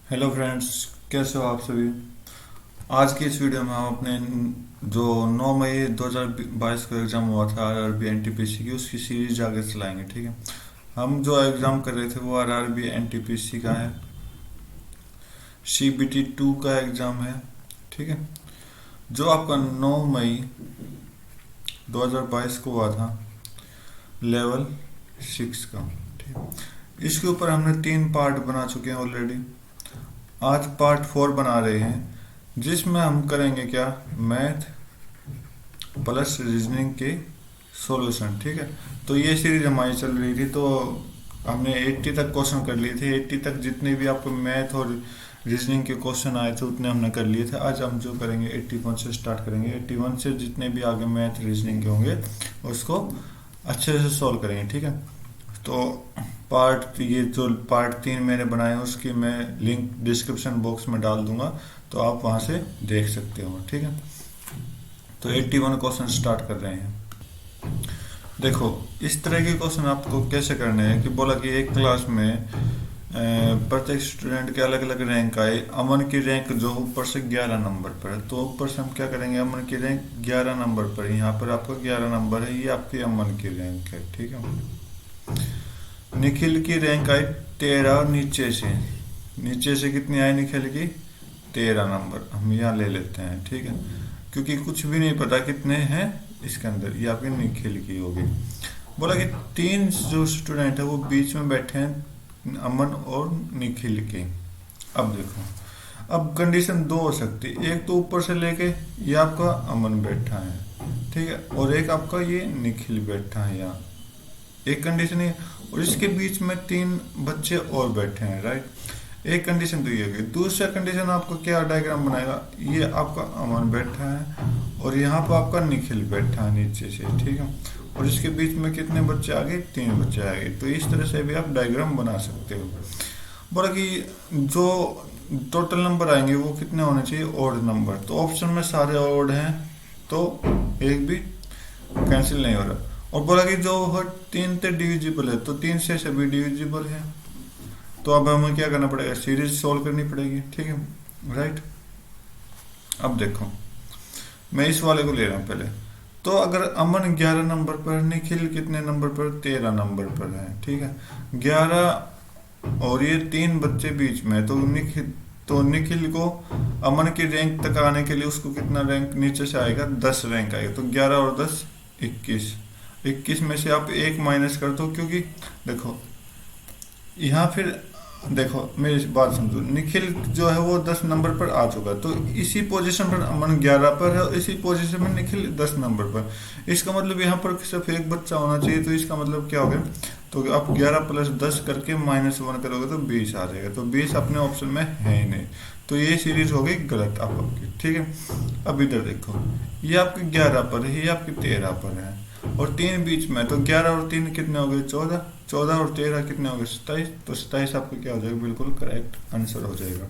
Hello friends, कैसे हो आप सभी। आज की इस वीडियो में हम अपने जो 9 मई 2022 को एग्ज़ाम हुआ था आरआरबी एनटीपीसी की, उसकी सीरीज आगे चलाएंगे। ठीक है। हम जो एग्ज़ाम कर रहे थे वो आरआरबी एनटीपीसी का है, सीबीटी 2 का एग्ज़ाम है। ठीक है। जो आपका 9 मई 2022 को हुआ था, लेवल 6 का। ठीक है। इसके ऊपर हमने 3 पार्ट बना चुके हैं ऑलरेडी। आज पार्ट 4 बना रहे हैं, जिसमें हम करेंगे क्या, मैथ प्लस रीजनिंग के सॉल्यूशन। ठीक है। तो ये सीरीज हमारी चल रही थी, तो हमने 80 तक क्वेश्चन कर लिए थे। 80 तक जितने भी आपको मैथ और रीजनिंग के क्वेश्चन आए थे उतने हमने कर लिए थे। आज हम जो करेंगे 81 से स्टार्ट करेंगे। 81 से जितने भी आगे मैथ रीजनिंग के होंगे उसको अच्छे से सॉल्व करेंगे। ठीक है। तो ये जो पार्ट 3 मैंने बनाया है उसकी मैं लिंक डिस्क्रिप्शन बॉक्स में डाल दूंगा, तो आप वहां से देख सकते हो। ठीक है। तो 81 क्वेश्चन स्टार्ट कर रहे हैं। देखो, इस तरह के क्वेश्चन आपको कैसे करने हैं कि बोला कि एक क्लास में प्रत्येक स्टूडेंट के अलग अलग रैंक आए। अमन की रैंक जो ऊपर से 11 नंबर पर है, तो ऊपर से हम क्या करेंगे, अमन की रैंक 11 नंबर पर, यहाँ पर आपका 11 नंबर है, ये आपकी अमन की रैंक है। ठीक है। निखिल की रैंक आई 13, और नीचे से कितनी आई निखिल की, 13 नंबर हम यहाँ ले लेते हैं। ठीक है। क्योंकि कुछ भी नहीं पता कितने हैं इसके अंदर, ये आपकी निखिल की होगी। बोला कि 3 जो स्टूडेंट है वो बीच में बैठे हैं, अमन और निखिल के। अब देखो, अब कंडीशन दो हो सकती है, एक तो ऊपर से लेके ये आपका अमन बैठा है, ठीक है, और एक आपका ये निखिल बैठा है यहाँ। एक कंडीशन है, और इसके बीच में 3 बच्चे और बैठे हैं, राइट। एक कंडीशन तो ये होगी। दूसरा कंडीशन आपको क्या डायग्राम बनाएगा, ये आपका अमन बैठा है और यहाँ पर आपका निखिल बैठा है नीचे से। ठीक है। और इसके बीच में कितने बच्चे आ गए, 3 बच्चे आ गए। तो इस तरह से भी आप डायग्राम बना सकते हो। बोला कि जो टोटल नंबर आएंगे वो कितने होने चाहिए, ऑड नंबर। तो ऑप्शन में सारे ऑड हैं, तो एक भी कैंसिल नहीं हो रहा। और बोला कि जो 3 से डिविजिबल है, तो 3 से सभी डिविजिबल है। तो अब हमें क्या करना पड़ेगा, सीरीज सोल्व करनी पड़ेगी। ठीक है, राइट। अब देखो, मैं इस वाले को ले रहा हूं पहले। तो अगर अमन 11 नंबर पर, निखिल कितने नंबर पर, 13 नंबर पर है। ठीक है। 11 और ये 3 बच्चे बीच में, तो निखिल को अमन की रैंक तक आने के लिए उसको कितना रैंक नीचे से आएगा, 10 रैंक आएगा। तो 11 और 10 21। 21 में से आप एक माइनस कर दो, क्योंकि देखो यहाँ फिर देखो, मेरी बात समझो, निखिल जो है वो 10 नंबर पर आ चुका है, तो इसी पोजीशन पर अमन 11 पर है और इसी पोजीशन में निखिल 10 नंबर पर। इसका मतलब यहाँ पर सिर्फ एक बच्चा होना चाहिए। तो इसका मतलब क्या हो गया, तो आप 11 प्लस 10 करके -1 करोगे तो 20 आ जाएगा। तो 20 अपने ऑप्शन में है ही नहीं, तो ये सीरीज हो गई गलत आपकी। ठीक है। अब इधर देखो, ये आपकी 11 पर है, ये आपकी 13 पर है, और 3 बीच में। तो 11 और 3 कितने हो गए, 14। 14 और 13 कितने हो गए, 27। तो 27 आपका क्या हो जाएगा, बिल्कुल करेक्ट आंसर हो जाएगा।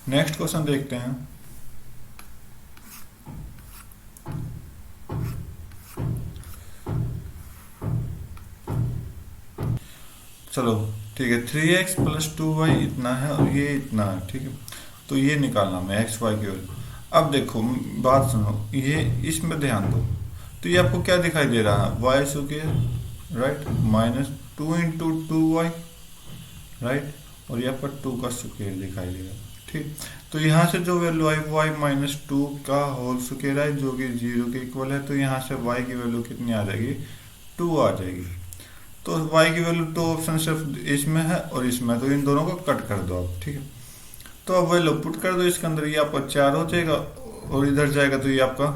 नेक्स्ट क्वेश्चन देखते हैं। चलो ठीक है, 3x प्लस 2y इतना है और ये इतना है। ठीक है। तो ये निकालना हमें एक्स वाई की वैल्यू। अब देखो, बात सुनो, ये इसमें ध्यान दो। तो ये आपको क्या दिखाई दे रहा है, Y square, right, -2 × 2y, right, और ये आपका 2 का स्क्वायर दिखाई देगा। ठीक। तो यहाँ से जो वैल्यू आई, y -2 का होल स्क्वायर है, जो कि 0 के इक्वल है। तो यहाँ से y की वैल्यू कितनी आ जाएगी, 2 आ जाएगी। तो y की वैल्यू, तो ऑप्शन सिर्फ इसमें है और इसमें, तो इन दोनों को कट कर दो आप। ठीक है। तो अब वैल्यू पुट कर दो इसके अंदर, ये आपका 4 हो जाएगा, और इधर जाएगा तो ये आपका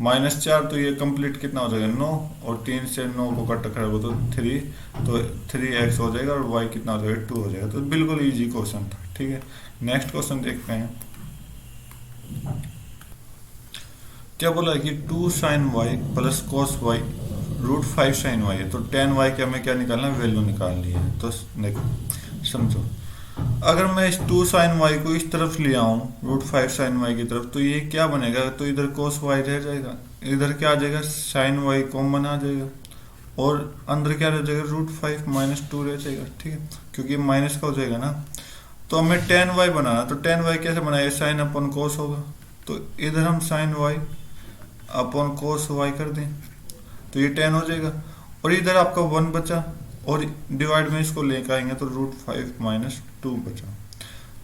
-4। तो ये कंप्लीट कितना हो जाएगा, 9, और 3 से 9 को कट कर दो तो 3। तो 3x हो जाएगा और y कितना हो जाएगा, 2 हो जाएगा। तो बिल्कुल इजी क्वेश्चन था। ठीक है। नेक्स्ट क्वेश्चन देखते हैं। क्या बोला है कि 2 sin y plus cos y √5 sin y है। तो tan y के हमें क्या निकालना है, वैल्यू निकालनी है। तो देखो समझो, अगर मैं इस 2 sin y को इस तरफ ले आऊं √5 sin y की तरफ, तो ये क्या बनेगा, तो इधर cos y रह जाएगा, इधर क्या आ जाएगा, sin y कॉमन आ जाएगा, और अंदर क्या रह जाएगा, √5 -2 रह जाएगा। ठीक है, क्योंकि माइनस का हो जाएगा ना। तो हमें टेन वाई बनाना, तो टेन वाई कैसे बनाए, साइन अपॉन कोस होगा, तो इधर हम sine Y upon cos Y कर दें तो ये टेन हो जाएगा, और इधर आपका वन बचा, और डिवाइड में इसको लेकर आएंगे तो रूट 5 - 2 बचा।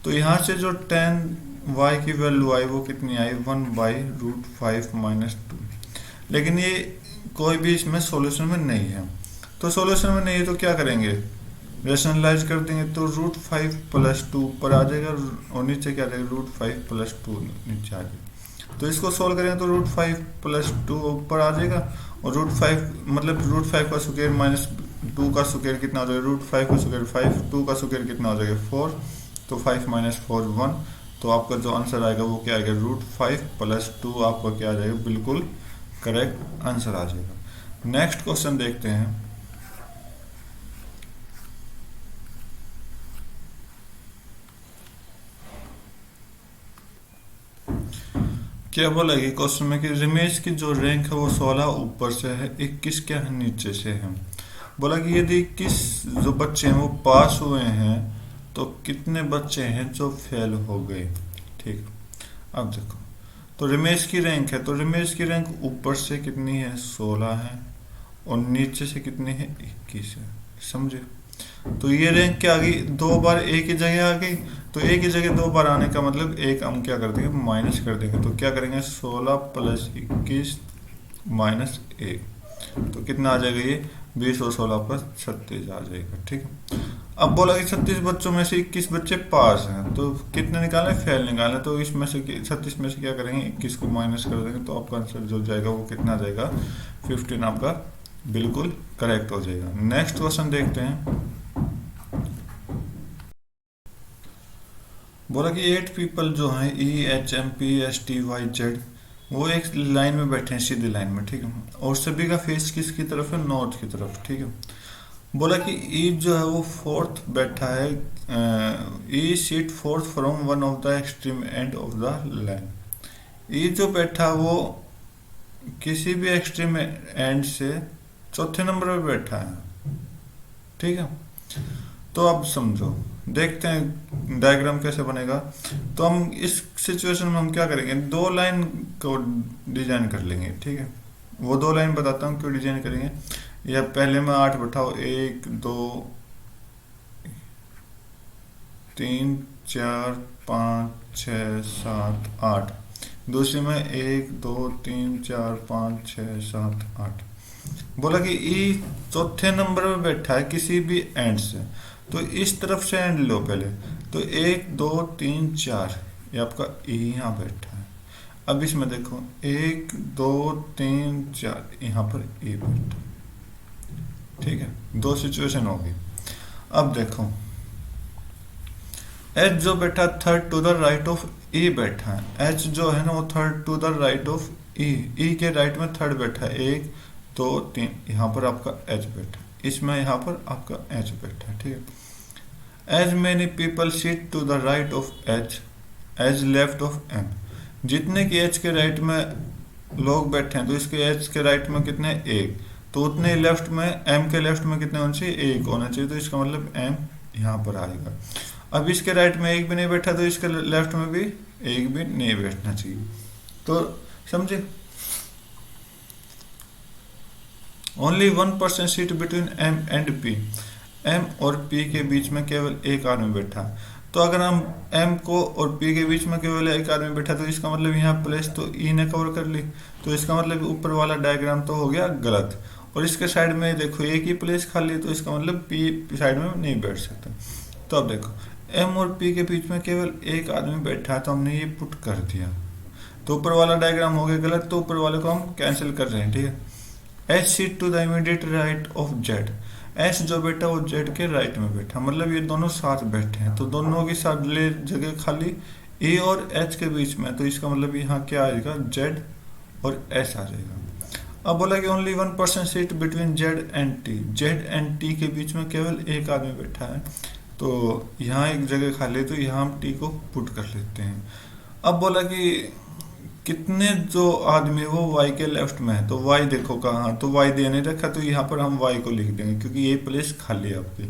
तो यहाँ से जो टेन वाई की वैल्यू आई वो कितनी आई, 1/√5 - 2। लेकिन ये कोई भी इसमें सॉल्यूशन में नहीं है, तो सॉल्यूशन में नहीं है तो क्या करेंगे, रेशनलाइज कर देंगे, तो √5 + 2 ऊपर आ जाएगा, और नीचे क्या आ जाएगा, √5 + 2 नीचे आ जाएगा। तो इसको सोल्व करेंगे तो √5 + 2 ऊपर आ जाएगा, और √5 मतलब √5 का स्क्वायर माइनस 2 का स्क्वायर कितना हो जाएगा, √5 का स्क्वायर 5, 2 का स्क्वायर कितना हो जाएगा 4, तो 5 - 4 1। तो आपका जो आंसर आएगा वो क्या आएगा, √5 + 2 आपका क्या आ जाएगा, बिल्कुल करेक्ट आंसर आ जाएगा। नेक्स्ट क्वेश्चन देखते हैं। क्या बोला कि क्वेश्चन में कि रमेश की जो रैंक है वो 16 ऊपर से है, 21 क्या है नीचे से है। बोला कि यदि 21 जो बच्चे हैं वो पास हुए हैं तो कितने बच्चे हैं जो फेल हो गए। ठीक, अब देखो, तो रमेश की रैंक है, तो रमेश की रैंक ऊपर से कितनी है, 16 है, और नीचे से कितनी है, 21 है। समझे, तो ये रैंक क्या आ गई, 2 बार एक ही जगह आ गई, तो एक ही जगह 2 बार आने का मतलब एक हम क्या कर देंगे, माइनस कर देंगे। तो क्या करेंगे, 16 + 21 - 1, तो कितना आ जाएगा ये, 20 और 16 + 36 आ जाएगा। ठीक है, अब बोला कि 36 बच्चों में से 21 बच्चे पास हैं, तो कितने निकाले, फेल निकाले, तो इसमें से 36 में से क्या करेंगे, 21 को माइनस कर देंगे, तो आपका आंसर जो जाएगा वो कितना आ जाएगा, 15 आपका बिल्कुल करेक्ट हो जाएगा। नेक्स्ट क्वेश्चन देखते हैं। बोला कि 8 पीपल जो हैं EHMPSTYZ वो एक लाइन में बैठे हैं, सीधी लाइन में। ठीक है, और सभी का फेस किसकी तरफ है, नॉर्थ की तरफ। ठीक है, बोला कि ई जो है वो फोर्थ बैठा है, E seat fourth from one of the extreme end of the line. E जो बैठा वो किसी भी एक्सट्रीम एंड से चौथे नंबर पे बैठा है। ठीक है, तो अब समझो, देखते हैं डायग्राम कैसे बनेगा। तो हम इस सिचुएशन में हम क्या करेंगे, 2 लाइन को डिजाइन कर लेंगे। ठीक है, वो 2 लाइन बताता हूँ क्यों डिजाइन करेंगे। या पहले में 8 बैठाओ, 1 2 3 4 5 6 7 8। दूसरी में 1 2 3 4 5 6 7 8। बोला कि ई चौथे नंबर में बैठा है किसी भी एंड से, तो इस तरफ से एंड लो पहले, तो 1 2 3 4 ये आपका ई यहाँ बैठा है। अब इसमें देखो 1 2 3 4 यहाँ पर ई बैठा। ठीक है, 2 सिचुएशन होगी। अब देखो एच जो बैठा third to the right of E बैठा है, एच जो है ना वो third to the right of E, E के राइट में थर्ड बैठा है, 1 2 3 यहाँ पर आपका एच बैठा, इसमें यहाँ पर आपका एच बैठा है। ठीक है, as many people sit to the right of H as left of M. जितने की एच के राइट में लोग बैठे हैं तो इसके एच के राइट में कितने, 1, तो उतने लेफ्ट में एम के लेफ्ट में कितने होने चाहिए, 1 होना चाहिए, तो इसका मतलब एम यहाँ पर आएगा। अब इसके राइट में 1 भी नहीं बैठा तो इसके लेफ्ट में भी 1 भी नहीं बैठना चाहिए। तो समझे, only 1% sit between M and P, M और पी के बीच में केवल एक आदमी बैठा। तो अगर हम एम को और पी के बीच में केवल एक आदमी बैठा तो इसका मतलब यहाँ प्लेस तो ई ने कवर कर ली, तो इसका मतलब ऊपर वाला डायग्राम तो हो गया गलत। और इसके साइड में देखो एक ही प्लेस खाली, तो इसका मतलब पी साइड में नहीं बैठ सकता। तो अब देखो एम और पी के बीच में केवल एक आदमी बैठा है, तो हमने ये पुट कर दिया, तो ऊपर वाला डायग्राम हो गया गलत, तो ऊपर वाले को हम कैंसिल कर रहे हैं। ठीक है, H sit to the immediate right of Z, H जो बैठा वो जेड के राइट में बैठा, मतलब ये दोनों साथ बैठे हैं, तो दोनों की साथ ले जगह खाली ए और एच के बीच में, तो इसका मतलब यहाँ क्या आएगा, जेड और एस आ जाएगा। अब बोला कि only 1% sit between Z and T, Z and T के बीच में केवल एक आदमी बैठा है, तो यहाँ एक जगह खाली, तो यहाँ हम टी को पुट कर लेते हैं। अब बोला कि कितने जो आदमी वो वाई के लेफ्ट में है, तो वाई देखो कहाँ, तो वाई दे नहीं रखा, तो यहाँ पर हम वाई को लिख देंगे क्योंकि ये प्लेस खाली है आपकी।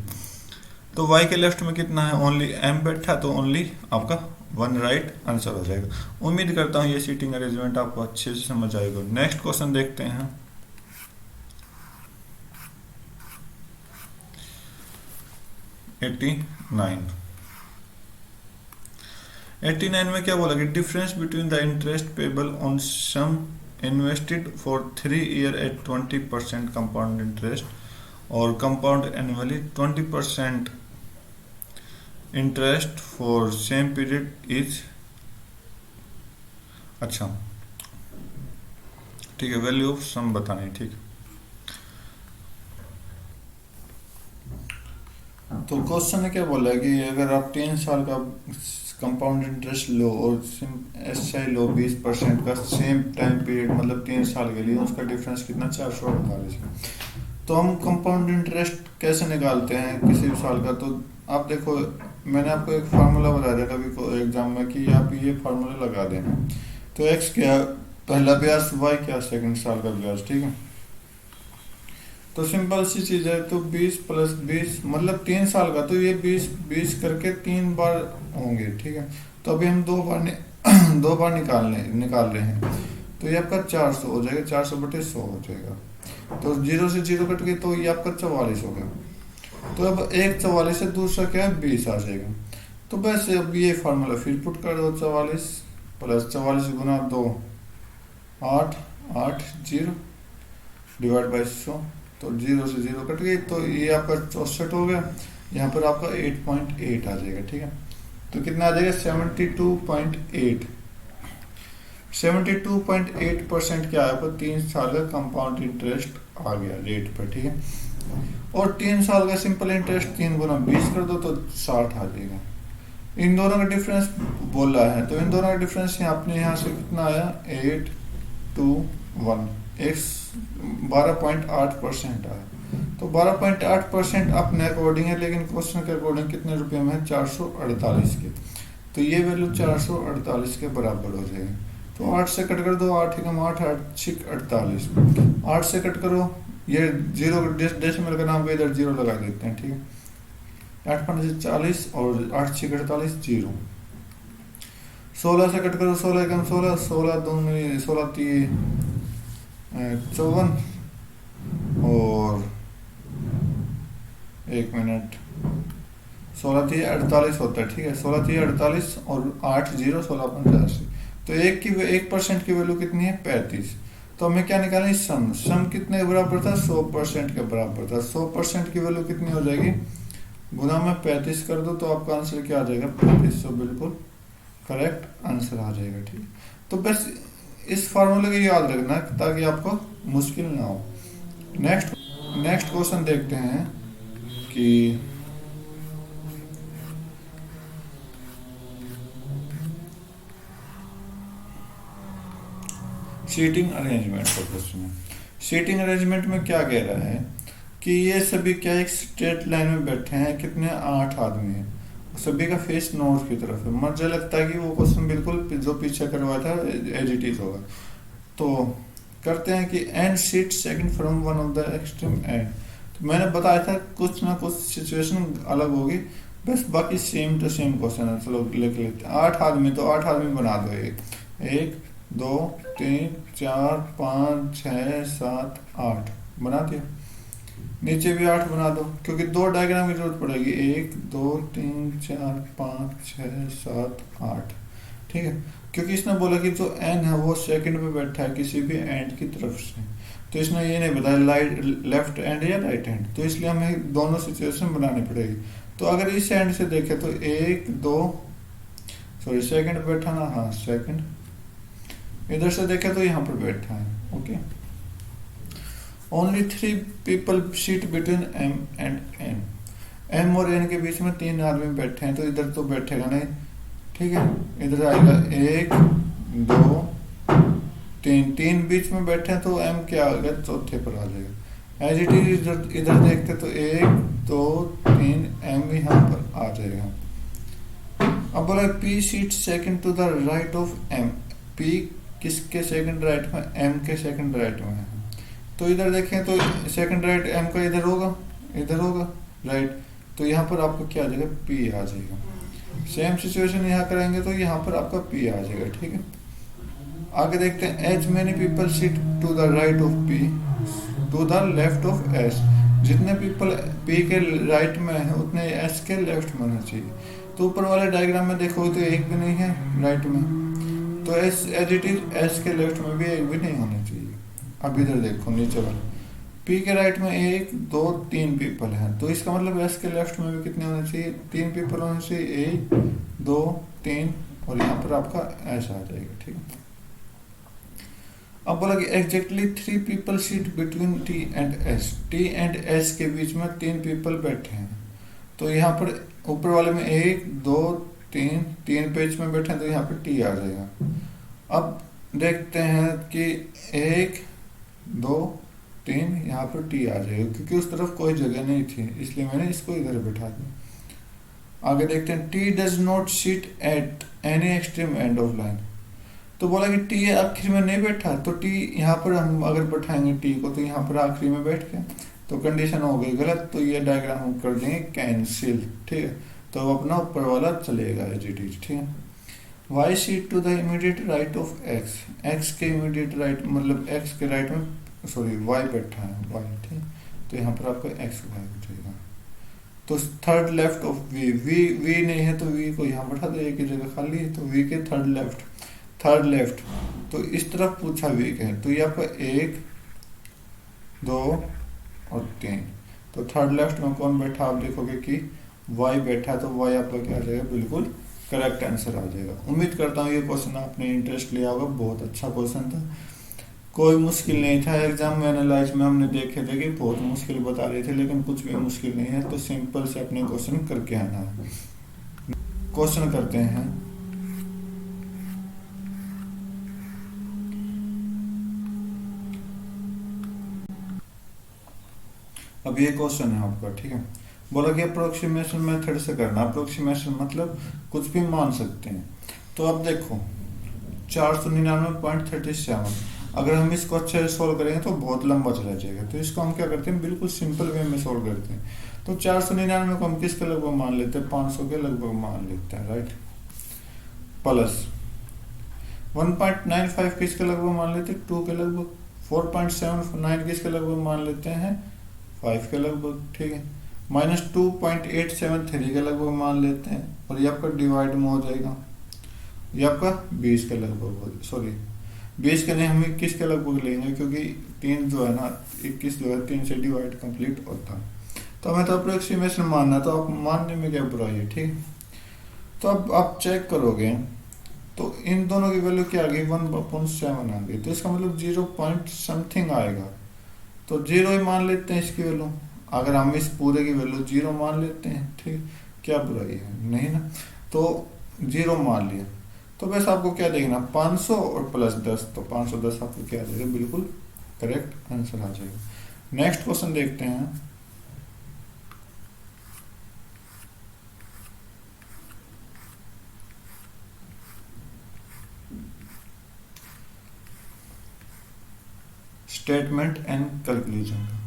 तो y के लेफ्ट में कितना है, ओनली m बैठा, तो ओनली आपका 1 राइट आंसर हो जाएगा। उम्मीद करता हूँ ये सीटिंग अरेंजमेंट आपको अच्छे से समझ आएगा। नेक्स्ट क्वेश्चन देखते हैं। 89 में क्या बोला कि difference between the interest payable on sum invested for 3 year at 20% compound interest और compound annually 20% interest for same period is, अच्छा ठीक है, वैल्यू ऑफ सम बतानी, ठीक है। तो क्वेश्चन ने क्या बोला है कि अगर आप 3 साल का कंपाउंड इंटरेस्ट लो और एसआई लो 20% का सेम टाइम पीरियड मतलब 3 साल के लिए, उसका डिफरेंस कितना, 448 है। तो हम कंपाउंड इंटरेस्ट कैसे निकालते हैं किसी भी साल का, तो आप देखो मैंने आपको एक फार्मूला बताया था कभी एग्जाम में कि आप ये फार्मूला लगा देना। तो एक्स क्या पहला ब्याज, वाई क्या सेकंड साल का ब्याज, ठीक है। तो सिंपल सी चीज है, तो 20 प्लस 20 मतलब 3 साल का, तो ये 20 करके 3 बार होंगे, ठीक है। तो अभी हम 2 बार दो बार निकाल रहे हैं, तो ये आपका 400 हो जाएगा, 400/100 हो जाएगा। तो 0 से 0 कट गई, तो ये आपका 44 हो गया। तो अब एक 44 से दूसरा क्या है 20 आ जाएगा। तो बस अब ये फार्मूला फिर पुट कर दो, 44 प्लस 44 गुना 2 8 8 0 डिवाइड बाई 100, तो 0 से 0 कट गई, तो ये आपका 64 हो गया। यहाँ पर आपका 8.8 आ जाएगा, ठीक है। तो कितना आ जाएगा 72.8 72.8% क्या है आपको 3 साल का कंपाउंड इंटरेस्ट आ गया रेट पर, ठीक है। और 3 साल का सिंपल इंटरेस्ट 3 गुना 20 कर दो तो 60 आ जाएगा। इन दोनों का डिफरेंस बोला है, तो इन दोनों का डिफरेंस अपने यहाँ से कितना आया 821 x 12.8% आया। तो 12.8% अपने अकॉर्डिंग है, लेकिन क्वेश्चन के अकॉर्डिंग कितने रुपए में है 448 के। तो ये वैल्यू 448 के बराबर हो जाएगी। तो 8 से कट कर दो, 8 एकम 8 8 6 48, 8 से कट करो, ये 0 डेसिमल का नाम पे इधर 0 लगा देते हैं, ठीक है। 8 5 40 और 8 6 48 0। 16 से कट करो, 16 एकम 16, 16 2 16 3 54 और 1 मिनट 16 3 48 होता है, ठीक है। 16 3 48 और 8 0 16 85। तो 1% की वैल्यू कितनी है 35। तो हमें क्या निकालनी, सम कितने के बराबर था 100% के बराबर था। 100% की वैल्यू कितनी हो जाएगी, गुना में 35 कर दो, तो आपका आंसर क्या आ जाएगा 35। तो बिल्कुल करेक्ट आंसर आ जाएगा, ठीक। तो बस इस फार्मूले को याद रखना ताकि आपको मुश्किल ना हो। नेक्स्ट क्वेश्चन देखते हैं कि सीटिंग अरेंजमेंट का क्वेश्चन है। सीटिंग अरेंजमेंट में क्या कह रहा है कि ये सभी क्या एक स्ट्रेट लाइन में बैठे हैं, कितने 8 आदमी हैं, सभी का फेस नॉर्थ की तरफ है। मुझे लगता है कि वो क्वेश्चन बिल्कुल जो पीछे करवाया था एज इट इज होगा। तो करते हैं कि and seat second from one of the extreme and. तो मैंने बताया था कुछ ना कुछ सिचुएशन अलग होगी, बस बाकी सेम टू सेम क्वेश्चन है। चलो लिख लेते हैं। 8 आदमी, तो 8 आदमी बना दो। 1 2 3 4 5 6 7 8 बना दिया। नीचे भी 8 बना दो, क्योंकि 2 डायग्राम की जरूरत पड़ेगी। 1 2 3 4 5 6 7 8, ठीक है। क्योंकि इसने बोला कि जो एन है वो सेकंड पे बैठा है किसी भी एंड की तरफ से, तो इसने ये नहीं बताया लेफ्ट एंड या राइट हैंड, तो इसलिए हमें दोनों सिचुएशन बनानी पड़ेगी। तो अगर इस एंड से देखें तो 1 2 सॉरी सेकंड पे बैठा ना, हाँ सेकंड। इधर से देखें तो यहाँ पर बैठा है, okay. Only 3 people sit between M and N. M और एन के बीच में 3 आदमी बैठे हैं, तो इधर तो बैठेगा नहीं, ठीक है। इधर आएगा 1 2 3 बीच में बैठे हैं, तो एम क्या आ गया चौथे पर आ जाएगा। एज इट इज इधर देखते तो 1 2 3 एम यहाँ पर आ जाएगा। अब बोला P sit second to the right of M. P किसके सेकंड राइट में, एम के सेकंड राइट में है। तो इधर देखें तो सेकंड राइट एम का इधर होगा राइट। तो यहाँ पर आपका क्या आ जाएगा, पी आ जाएगा। सेम सिचुएशन यहाँ करेंगे तो यहाँ पर आपका पी आ जाएगा, ठीक है। आगे देखते हैं, as many people sit to the right of P to the left of S. जितने पीपल पी के राइट में है उतने एस के लेफ्ट में होना चाहिए। तो ऊपर वाले डायग्राम में देखो तो एक भी नहीं है राइट में, तो S as it is S के लेफ्ट में भी एक भी नहीं होना चाहिए। अब इधर देखो नीचे वाला, पी के राइट में एक दो तीन पीपल हैं, तो इसका मतलब एस के लेफ्ट में भी कितने होने चाहिए, तीन पीपल होने चाहिए, एक दो तीन, और यहाँ पर आपका एस आ जाएगा, ठीक है। अब बोला कि exactly 3 people sit between T and S. T and S के बीच में 3 पीपल बैठे हैं, तो यहाँ पर ऊपर वाले में एक दो तीन, 3 पेज में बैठे हैं, तो यहाँ पर टी आ जाएगा। अब देखते हैं कि 1 2 3, यहाँ पर टी आ जाएगा, क्योंकि उस तरफ कोई जगह नहीं थी इसलिए मैंने इसको इधर बैठा दिया। आगे देखते हैं, T does not sit at any extreme end of line. तो बोला कि टी आखिर में नहीं बैठा, तो टी यहाँ पर हम अगर बैठाएंगे टी को तो यहाँ पर आखिरी में बैठ गया, तो कंडीशन हो गई गलत, तो ये डायग्राम हम कर देंगे कैंसिल, ठीक है। तो अपना ऊपर वाला चलेगा एज इट इज, ठीक है। Y sit to the immediate right of X. X के इमीडिएट राइट मतलब एक्स के राइट में सॉरी वाई बैठा है, वाई, ठीक। तो यहाँ पर आपका एक्स वाई बैठेगा। तो third left of V, V नहीं है तो वी को यहाँ बैठा दो, एक ही जगह खाली है, तो वी के थर्ड लेफ्ट, तो इस तरफ पूछा वी के, तो ये आपका 1 2 और 3, तो थर्ड लेफ्ट में कौन बैठा, आप देखोगे कि वाई बैठा, तो वाई आपका क्या आ जाएगा, बिल्कुल करेक्ट आंसर आ जाएगा। उम्मीद करता हूँ ये क्वेश्चन आपने इंटरेस्ट लिया होगा, बहुत अच्छा क्वेश्चन था, कोई मुश्किल नहीं था। एग्जाम में एनालाइज में हमने देखे थे कि बहुत मुश्किल बता रहे थे, लेकिन कुछ भी मुश्किल नहीं है, तो सिंपल से अपने क्वेश्चन करके आना है। क्वेश्चन करते हैं, अब ये क्वेश्चन है आपका, ठीक है। बोला कि अप्रोक्सीमेशन मेथड से करना। अप्रोक्सीमेशन मतलब कुछ भी मान सकते हैं। तो अब देखो 499.37, अगर हम इसको अच्छे से सोल्व करेंगे तो बहुत लंबा चला जाएगा, तो इसको हम क्या करते हैं, बिल्कुल सिंपल वे में सोल्व करते हैं। तो 499 को हम किसके लगभग मान लेते हैं, 500 के लगभग मान लेते हैं, राइट। प्लस 1.95 किसके लगभग मान लेते हैं, 2 के लगभग। 4.79 किसके लगभग मान लेते हैं, 5 के लगभग, ठीक है। माइनस 2.873 के लगभग मान लेते हैं, और ये आपका डिवाइड में हो जाएगा, ये आपका 20 के लगभग, सॉरी 20 के नहीं, हम 21 के लगभग लेंगे, क्योंकि 3 जो है ना, 21 जो है 3 से डिवाइड कंप्लीट होता है। तो हमें तो अप्रोक्सीमेशन मानना है, तो आप मानने में क्या बुराई है, ठीक। तो अब आप चेक करोगे तो इन दोनों की वैल्यू क्या आ गई, 1/7 आ गई, तो इसका मतलब 0 पॉइंट समथिंग आएगा, तो 0 ही मान लेते हैं इसकी वैल्यू। अगर हम इस पूरे की वैल्यू 0 मान लेते हैं, ठीक, क्या बुराई है, नहीं ना। तो 0 मान लिया, तो बस आपको क्या देखना, 500 और प्लस 10, तो 510 आपको क्या आ जाएगा, बिल्कुल करेक्ट आंसर आ जाएगा। नेक्स्ट क्वेश्चन देखते हैं, स्टेटमेंट एंड कैलकुलेशन का।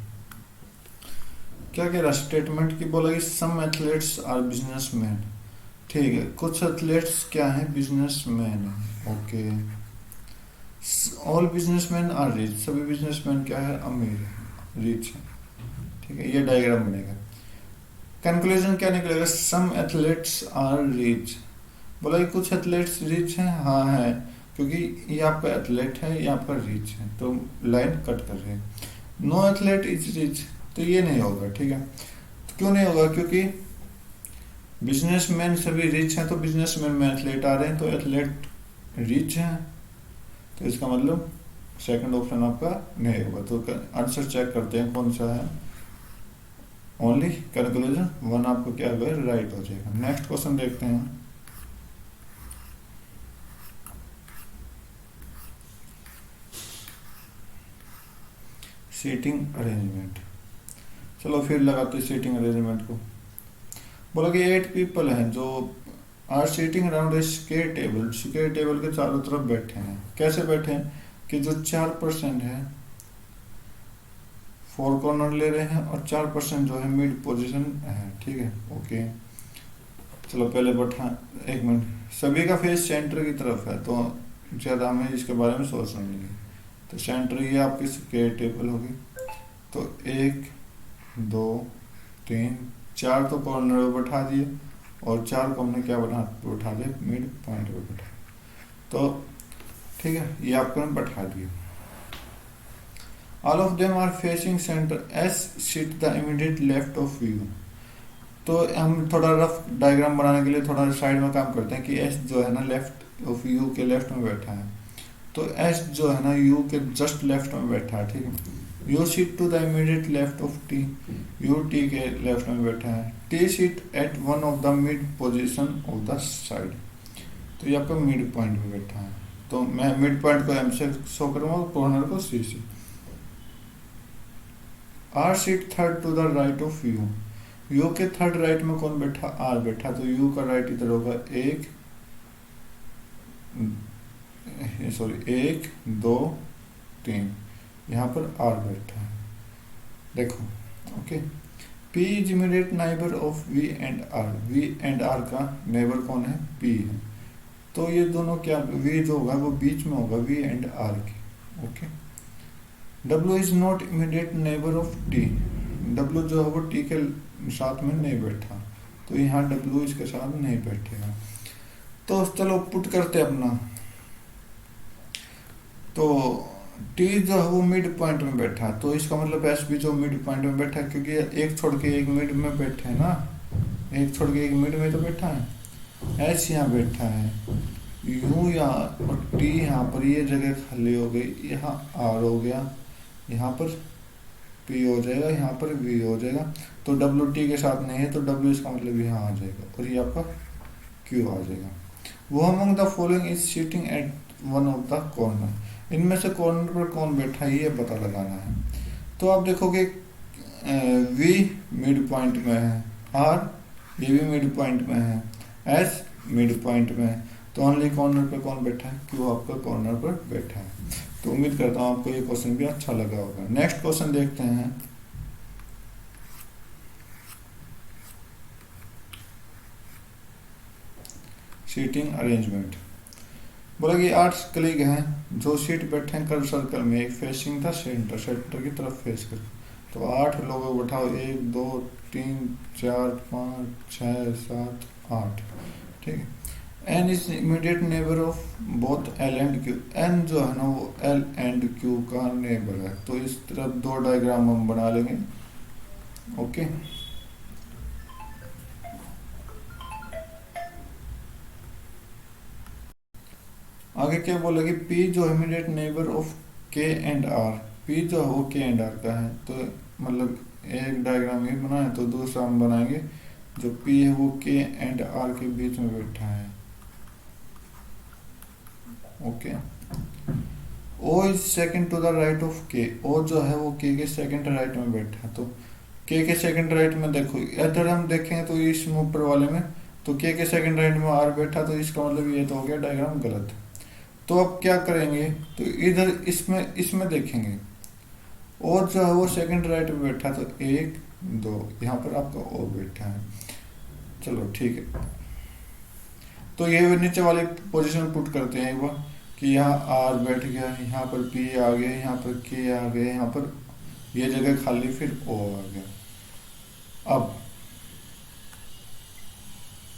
क्या कह रहा स्टेटमेंट की, बोला कि सम एथलीट्स आर बिजनेसमैन, ठीक है, कुछ एथलीट्स क्या है, बिजनेसमैन है, okay. All businessman are rich, सभी बिजनेसमैन क्या है, अमीर है, रिच है, ठीक है। ये डायग्राम बनेगा। कंक्लूजन क्या निकलेगा, सम एथलीट्स आर रिच। बोला कि कुछ एथलीट्स रिच हैं, हाँ है, क्योंकि ये आपका एथलीट है, ये आपका रिच है, तो लाइन कट कर रहे हैं। नो एथलीट इज रिच, तो ये नहीं होगा, ठीक है। तो क्यों नहीं होगा, क्योंकि बिजनेसमैन सभी रिच हैं, तो बिजनेसमैन में एथलीट आ रहे हैं, तो एथलीट रिच हैं, तो इसका मतलब सेकंड ऑप्शन आपका नहीं होगा। तो आंसर चेक करते हैं कौन सा है, ओनली कैलकुलेशन 1 आपको क्या होगा, राइट हो जाएगा। नेक्स्ट क्वेश्चन देखते हैं, सीटिंग अरेंजमेंट। चलो फिर लगाते सीटिंग अरेंजमेंट को। बोला कि 8 पीपल हैं जो are sitting around a square table, square table के चारों तरफ बैठे हैं। कैसे बैठे हैं कि जो 4% है 4 कॉर्नर ले रहे हैं और 4% जो है मिड पोजीशन है, ठीक है। ओके, चलो पहले बैठा, एक मिनट, सभी का फेस सेंटर की तरफ है तो ज़्यादा हमें इसके बारे में सोचना नहीं है। तो सेंटर ये आपकी स्क्वायर टेबल होगी। तो 1 2 3 4 तो कॉर्नर पे बैठा दिए और 4 को हमने क्या बैठा दिया, मिड पॉइंट पे बैठा। तो ठीक है, ये आपको हम बैठा दिया। All of them are facing centre S sit the immediate left of U. तो हम थोड़ा रफ डायग्राम बनाने के लिए थोड़ा साइड में काम करते हैं कि एस जो है ना लेफ्ट ऑफ यू के लेफ्ट में बैठा है। तो एस जो है ना यू के जस्ट लेफ्ट में बैठा है, ठीक है। U sit to the immediate left of T, U T के लेफ्ट में बैठा है। T sit at one of the mid position of the side. तो ये आपका मिड पॉइंट में बैठा है। तो मैं मिड पॉइंट को एम से शो करूंगा, कॉर्नर को सी से। R seat third to the right of U, U के थर्ड राइट में कौन बैठा, आर बैठा। तो यू का राइट इधर होगा 1 2 3, यहाँ पर आर बैठा है, देखो। Okay, P is immediate neighbour of V and R। V and R का नेबर कौन है, P है। तो ये दोनों क्या, V जो होगा वो बीच में होगा V एंड R के। Okay, W is not immediate neighbour of T। W जो है वो T के साथ में नहीं बैठा, तो यहाँ W इसके साथ नहीं बैठेगा। तो चलो पुट करते अपना। तो T जो है वो मिड पॉइंट में बैठा, तो इसका मतलब S भी जो मिड पॉइंट में बैठा है, क्योंकि एक छोड़ के एक मिड में बैठे है ना, एक छोड़ के एक मिड में तो बैठा है। S यहाँ बैठा है, U यहाँ और T यहाँ पर, ये जगह खाली हो गई, यहाँ R हो गया, यहाँ पर P हो जाएगा, यहाँ पर V हो जाएगा। तो W T के साथ नहीं है, तो W इसका मतलब यहाँ आ जाएगा और ये आपका Q आ जाएगा। वो among the following is sitting at one of the corner. इनमें से कॉर्नर पर कौन बैठा है ये पता लगाना है। तो आप देखोगे V मिड पॉइंट में है, R ये भी मिड पॉइंट में है, S मिड पॉइंट में है। तो ओनली कॉर्नर पे कौन बैठा है, Q आपका कॉर्नर पर बैठा है। तो उम्मीद करता हूँ आपको ये क्वेश्चन भी अच्छा लगा होगा। नेक्स्ट क्वेश्चन देखते हैं। Seating arrangement. बोला कि 8 कलीग हैं जो सीट बैठे हैं कर्व सर्कल में, एक फेसिंग था सेंटर, सेंटर की तरफ फेस कर। तो 8 लोगों को बैठाओ, 1 2 3 4 5 6 7 8, ठीक है। N is immediate neighbour of both L and Q। N जो है ना वो L एंड Q का नेबर है। तो इस तरफ 2 डायग्राम हम बना लेंगे। ओके, आगे क्या बोलेगी, P जो immediate neighbour of K and R। P जो है वो K एंड R का है। तो मतलब एक डायग्राम ये बना है, तो दूसरा हम बनाएंगे जो P है वो K एंड R के बीच में बैठा है। Okay, O is second to the right of K। O जो है वो K के सेकंड राइट में बैठा है। तो K के सेकंड राइट में देखो, इधर हम देखेंगे तो इस ऊपर वाले में तो K के सेकंड राइट में R बैठा, तो इसका मतलब ये तो हो गया डायग्राम गलत। तो अब क्या करेंगे, तो इधर इसमें देखेंगे O जो है वो सेकंड राइट में बैठा, तो 1 2 यहाँ पर आपका O बैठा है। चलो ठीक है, तो ये नीचे वाले पोजीशन पुट करते हैं एक बार कि यहाँ R बैठ गया, यहाँ पर P आ गया, यहाँ पर K आ गया, यहाँ पर ये जगह खाली, फिर O आ गया।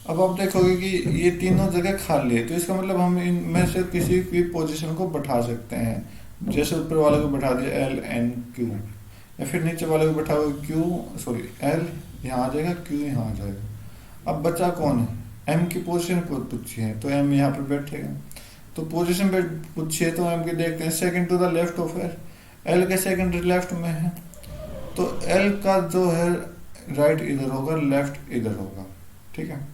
अब आप देखोगे कि ये तीनों जगह खाली है, तो इसका मतलब हम इनमें से किसी भी पोजीशन को बैठा सकते हैं। जैसे ऊपर वाले को बैठा दिया L N Q, या फिर नीचे वाले को बैठा हुआ L यहाँ आ जाएगा, Q यहाँ आ जाएगा। अब बचा कौन है, M की पोजीशन पूछी है, तो M यहाँ पर बैठेगा। तो पोजीशन पे पूछी है तो M की देखते हैं, second to the left of L के सेकंड लेफ्ट में है, तो L का जो है राइट इधर होगा, लेफ्ट इधर होगा, ठीक है।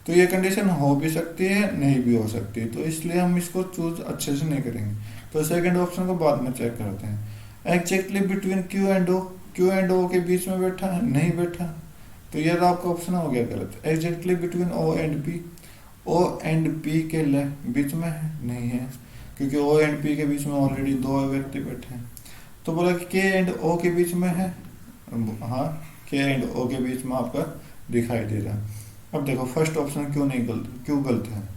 तो ये कंडीशन हो भी सकती है, नहीं भी हो सकती है, तो इसलिए हम इसको चूज अच्छे से नहीं करेंगे। तो सेकंड ऑप्शन को बाद में चेक करते हैं। Exactly between Q and O, Q and O के बीच में बैठा है, नहीं बैठा, तो ये आपका ऑप्शन हो गया गलत। Exactly between O and P, O and P के बीच में है, नहीं है, क्योंकि O एंड P के बीच में ऑलरेडी 2 व्यक्ति बैठे हैं। तो बोला कि के एंड ओ के बीच में है, हाँ के एंड ओ के बीच में आपका दिखाई दे रहा है। अब देखो फर्स्ट ऑप्शन क्यों गलत है,